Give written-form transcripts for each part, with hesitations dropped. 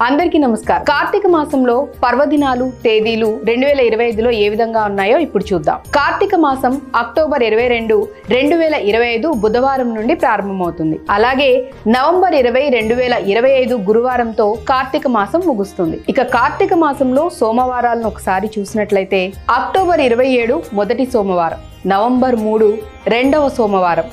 అందరికీ నమస్కారం. కార్తీక మాసంలో పర్వదినాలు తేదీలు 2025లో ఏ విధంగా ఉన్నాయో ఇప్పుడు చూద్దాం. కార్తీక మాసం అక్టోబర్ 22, 2025 బుధవారం నుండి ప్రారంభమవుతుంది. అలాగే నవంబర్ 20, 2025 గురువారంతో కార్తీక మాసం ముగుస్తుంది. ఇక కార్తీక మాసంలో సోమవారాలను ఒకసారి చూసినట్లయితే అక్టోబర్ 27 మొదటి సోమవారం, నవంబర్ 3 రెండవ సోమవారం,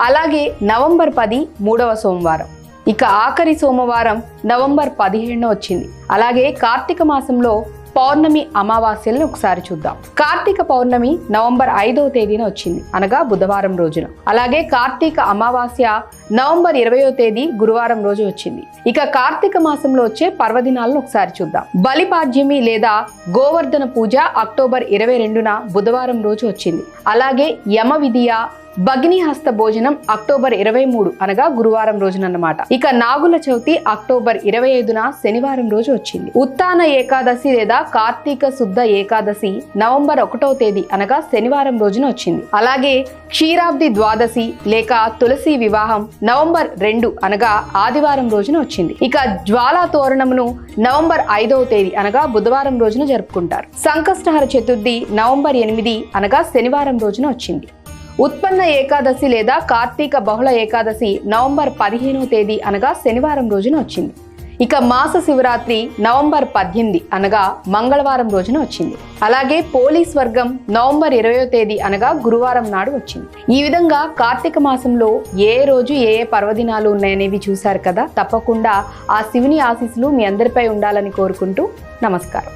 అలాగే నవంబర్ 10 మూడవ సోమవారం. ఇక ఆఖరి సోమవారం నవంబర్ 15 వచ్చింది. అలాగే కార్తీక మాసంలో పౌర్ణమి అమావాస్యలను ఒకసారి చూద్దాం. కార్తీక పౌర్ణమి నవంబర్ 5వ తేదీన వచ్చింది, అనగా బుధవారం రోజున. అలాగే కార్తీక అమావాస్య నవంబర్ 20వ తేదీ గురువారం రోజు వచ్చింది. ఇక కార్తీక మాసంలో వచ్చే పర్వదినాలను ఒకసారి చూద్దాం. బలిపాడ్యమి లేదా గోవర్ధన పూజ అక్టోబర్ 22న బుధవారం రోజు వచ్చింది. అలాగే యమ విధియ భగ్నిహస్త భోజనం అక్టోబర్ 23 అనగా గురువారం రోజునన్నమాట. ఇక నాగుల చవితి అక్టోబర్ 25న శనివారం రోజు వచ్చింది. ఉత్తాన ఏకాదశి లేదా కార్తీక శుద్ధ ఏకాదశి నవంబర్ 1వ తేదీ అనగా శనివారం రోజున వచ్చింది. అలాగే క్షీరాబ్ది ద్వాదశి లేక తులసి వివాహం నవంబర్ 2 అనగా ఆదివారం రోజున వచ్చింది. ఇక జ్వాలా తోరణమును నవంబర్ 5వ తేదీ అనగా బుధవారం రోజున జరుపుకుంటారు. సంకష్టహర చతుర్థి నవంబర్ 8 అనగా శనివారం రోజున వచ్చింది. ఉత్పన్న ఏకాదశి లేదా కార్తీక బహుళ ఏకాదశి నవంబర్ 15వ తేదీ అనగా శనివారం రోజున వచ్చింది. ఇక మాస శివరాత్రి నవంబర్ 18 అనగా మంగళవారం రోజున వచ్చింది. అలాగే పోలీస్ వర్గం నవంబర్ 20వ తేదీ అనగా గురువారం నాడు వచ్చింది. ఈ విధంగా కార్తీక మాసంలో ఏ రోజు ఏ పర్వదినాలు ఉన్నాయనేవి చూశారు కదా. తప్పకుండా ఆ శివుని ఆశీస్సులు మీ అందరిపై ఉండాలని కోరుకుంటూ నమస్కారం.